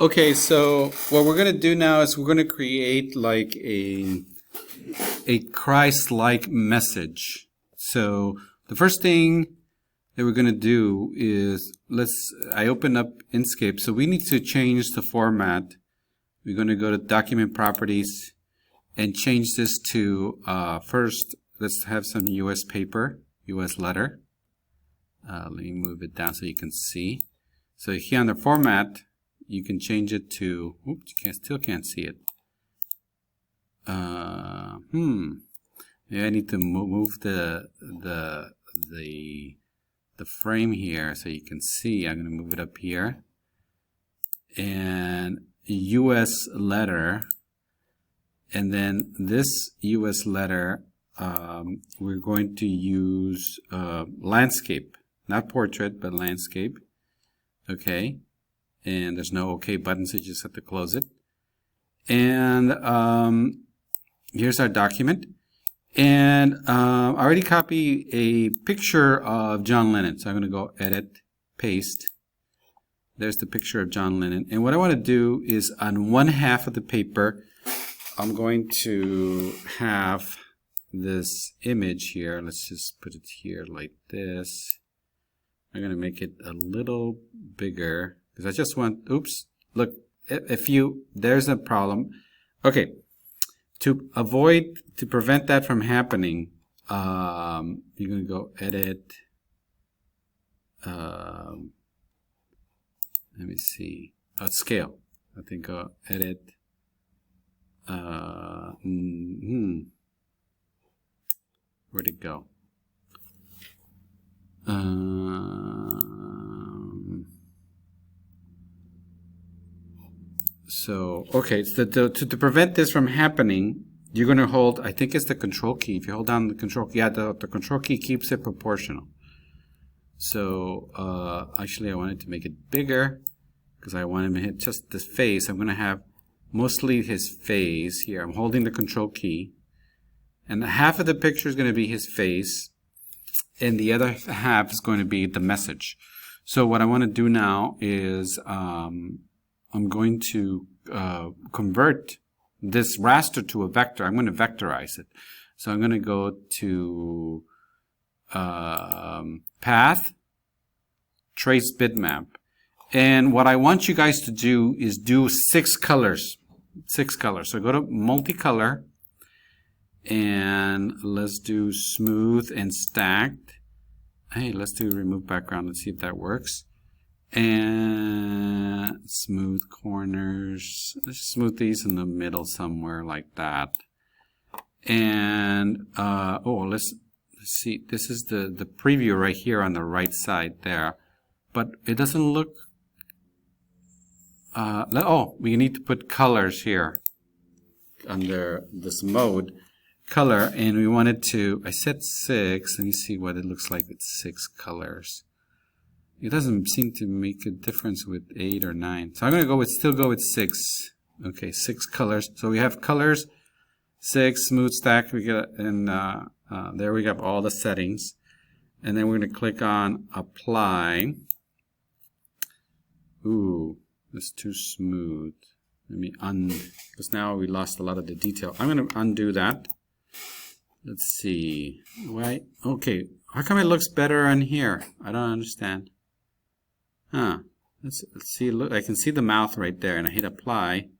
Okay, so what we're going to do now is we're going to create like a Christ-like message. So the first thing that we're going to do is I open up Inkscape. So we need to change the format. We're going to go to Document Properties and change this to first, let's have some US paper, US letter. Let me move it down so you can see. So here on the format, you can change it to, oops, you still can't see it. Yeah, I need to move the frame here so you can see. I'm going to move it up here. And US letter. And then this US letter, we're going to use landscape. Not portrait, but landscape. Okay. And there's no OK button, so you just have to close it. And here's our document. And I already copied a picture of John Lennon. So I'm going to go Edit, Paste. There's the picture of John Lennon. And what I want to do is on one half of the paper, I'm going to have this image here. Let's just put it here like this. I'm going to make it a little bigger because I just want, oops, look, there's a problem. Okay, to prevent that from happening, you're going to go Edit, let me see, Scale. I think Edit, where'd it go? So, okay, so to prevent this from happening, you're going to hold, I think it's the Control key. If you hold down the Control key, yeah, the Control key keeps it proportional. So, actually, I wanted to make it bigger because I want him to hit just the face. I'm going to have mostly his face here. I'm holding the Control key. And half of the picture is going to be his face. And the other half is going to be the message. So what I want to do now is I'm going to convert this raster to a vector. I'm going to vectorize it. So I'm going to go to Path, Trace Bitmap. And what I want you guys to do is do 6 colors. 6 colors. So go to Multicolor. And let's do Smooth and Stacked. Hey, let's do Remove Background. Let's see if that works. And Smooth Corners. Let's smooth these in the middle somewhere like that. And let's see. This is the preview right here on the right side there. But it doesn't look. We need to put colors here under this mode. Color, and we wanted to, I said 6. Let me see what it looks like with 6 colors. It doesn't seem to make a difference with 8 or 9. So I'm going to still go with 6. Okay, 6 colors. So we have colors, 6, smooth stack, we got, and there we have all the settings. And then we're going to click on Apply. Ooh, that's too smooth. Let me because now we lost a lot of the detail. I'm going to undo that. Let's see. Why? Okay. How come it looks better on here? I don't understand. Huh. Let's see. Look, I can see the mouth right there, and I hit Apply.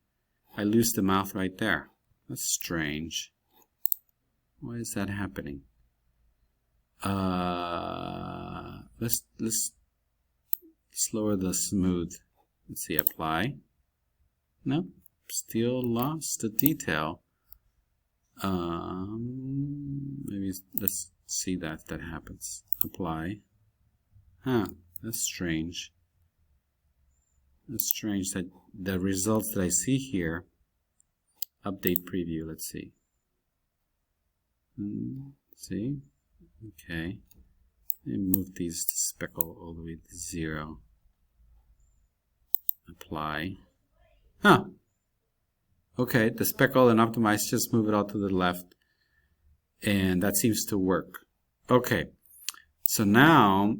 I lose the mouth right there. That's strange. Why is that happening? Let's lower the smooth. Let's see. Apply. Nope. Still lost the detail. Maybe let's see that happens. Apply. Huh, that's strange. That's strange that the results that I see here. Update preview, let's see. See? Okay. Let me move these to speckle all the way to 0. Apply. Huh. Okay, the speckle and optimize, just move it all to the left. And that seems to work. Okay, so now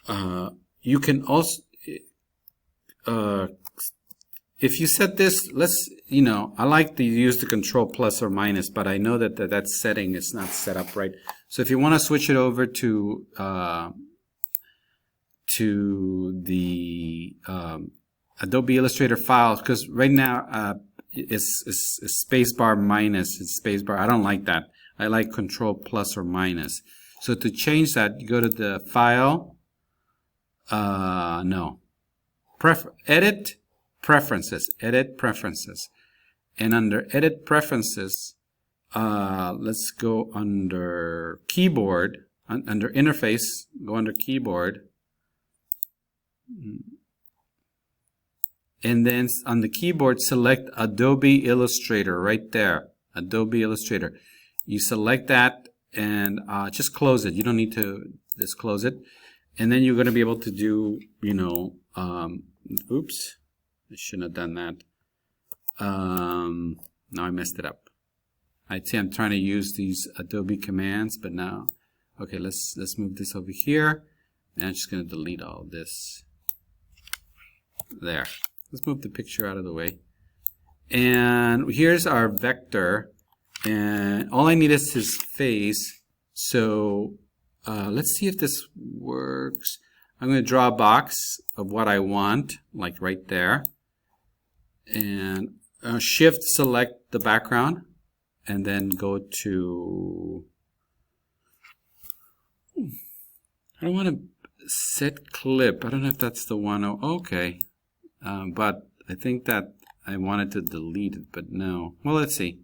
You can also, if you set this, I like to use the control plus or minus, but I know that that setting is not set up right. So if you want to switch it over to the Adobe Illustrator files, because right now it's spacebar minus, it's spacebar. I don't like that. I like control plus or minus. So to change that, you go to the file, edit preferences, and under edit preferences, let's go under keyboard, under interface, go under keyboard, and then on the keyboard select Adobe Illustrator right there, Adobe Illustrator. You select that and just close it. You don't need to just close it, and then you're going to be able to do, oops, I shouldn't have done that. Now I messed it up. I see I'm trying to use these Adobe commands, but now, okay, let's move this over here, and I'm just going to delete all of this. There. Let's move the picture out of the way. And here's our vector, and all I need is his face. So let's see if this works. I'm going to draw a box of what I want, like right there. And shift select the background, and then go to, I don't want to set clip. I don't know if that's the one. Oh, okay. But I think that I wanted to delete it, but no. Well, let's see.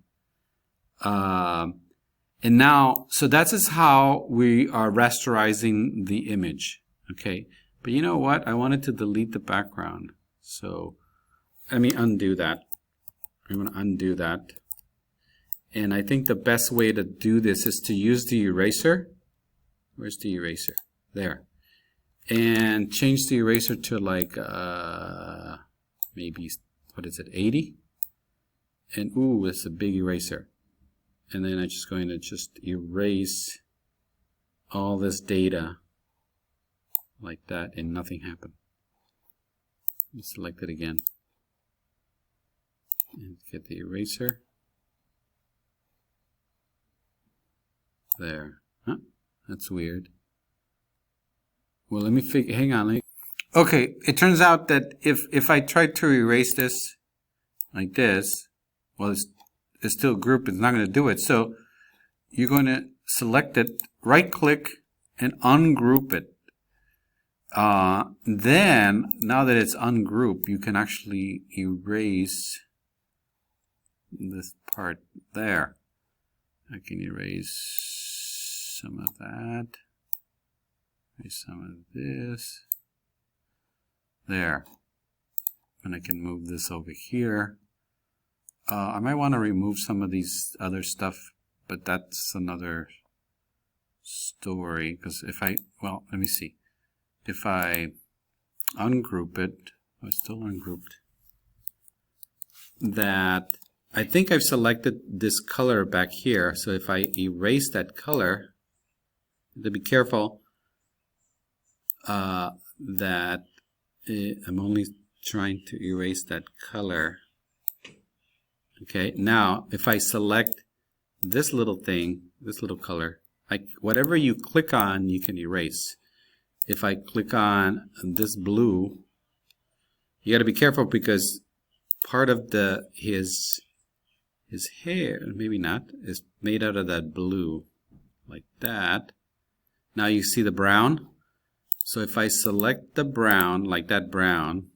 And now, so that's how we are rasterizing the image. Okay. But you know what? I wanted to delete the background. So let me undo that. I'm going to undo that. And I think the best way to do this is to use the eraser. Where's the eraser? There. And change the eraser to like maybe, what is it, 80? And ooh, it's a big eraser. And then I'm just going to just erase all this data like that, and nothing happened. Let's select it again. And get the eraser. There. Huh? That's weird. Well, let me hang on. Okay, it turns out that if I try to erase this like this, well, it's still grouped. It's not going to do it. So you're going to select it, right click, and ungroup it. Then, now that it's ungrouped, you can actually erase this part there. I can erase some of that. Some of this there, and I can move this over here. I might want to remove some of these other stuff, but that's another story, because if I, well, let me see, if I ungroup it, it's still ungrouped, that I think I've selected this color back here. So if I erase that color, to be careful that I'm only trying to erase that color. Okay, now if I select this little thing, this little color, whatever you click on, you can erase. If I click on this blue, you got to be careful because part of his hair, maybe not, is made out of that blue, like that. Now you see the brown. So if I select the brown, like that brown,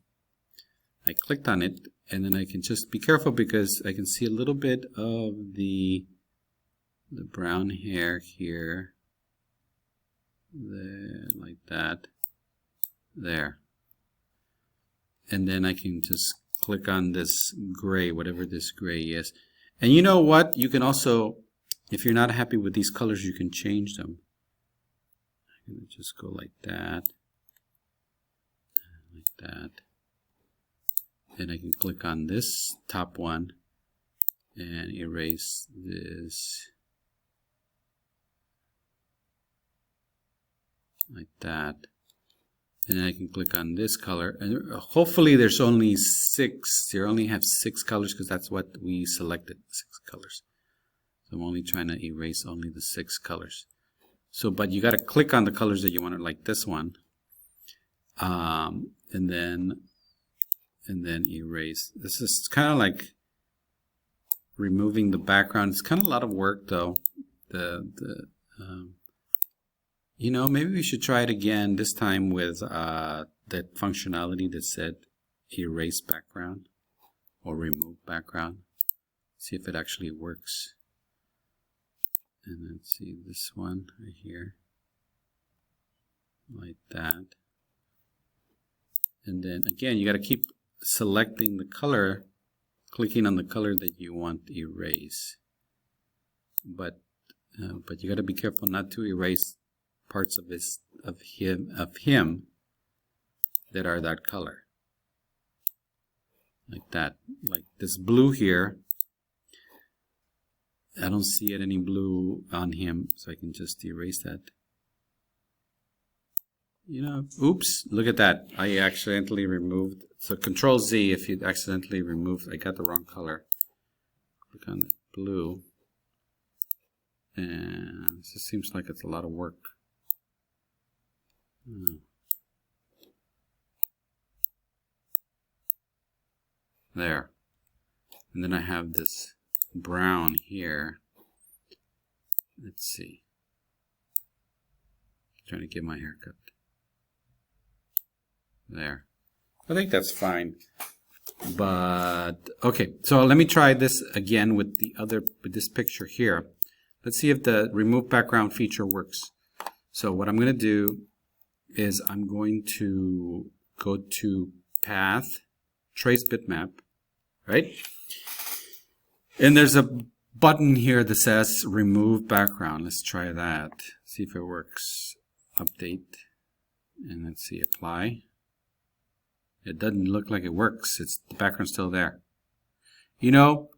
I clicked on it, and then I can just be careful because I can see a little bit of the brown hair here, there, like that, there. And then I can just click on this gray, whatever this gray is. And you know what? You can also, if you're not happy with these colors, you can change them. Just go like that, like that. Then I can click on this top one and erase this like that. And I can click on this color, and hopefully there's only 6. You only have 6 colors because that's what we selected, 6 colors. So I'm only trying to erase only the 6 colors. So, but you got to click on the colors that you want to, like this one, and then erase. This is kind of like removing the background. It's kind of a lot of work though. You know, maybe we should try it again, this time with that functionality that said erase background or remove background. See if it actually works. And let's see this one right here, like that. And then again, you got to keep selecting the color, clicking on the color that you want to erase. But you got to be careful not to erase parts of him that are that color, like that. Like this blue here, I don't see any blue on him, so I can just erase that. You know, oops, look at that. I accidentally removed. So Control Z if you accidentally removed. I got the wrong color. Click on the blue, and it just seems like it's a lot of work. There. And then I have this brown here. Let's see. Trying to get my hair cut. There. I think that's fine. But okay, so let me try this again with this picture here. Let's see if the remove background feature works. So what I'm going to do is I'm going to go to Path, Trace Bitmap, right? And there's a button here that says Remove Background. Let's try that. See if it works. Update. And let's see, Apply. It doesn't look like it works. The background's still there. You know,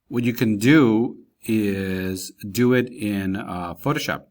what you can do is do it in Photoshop.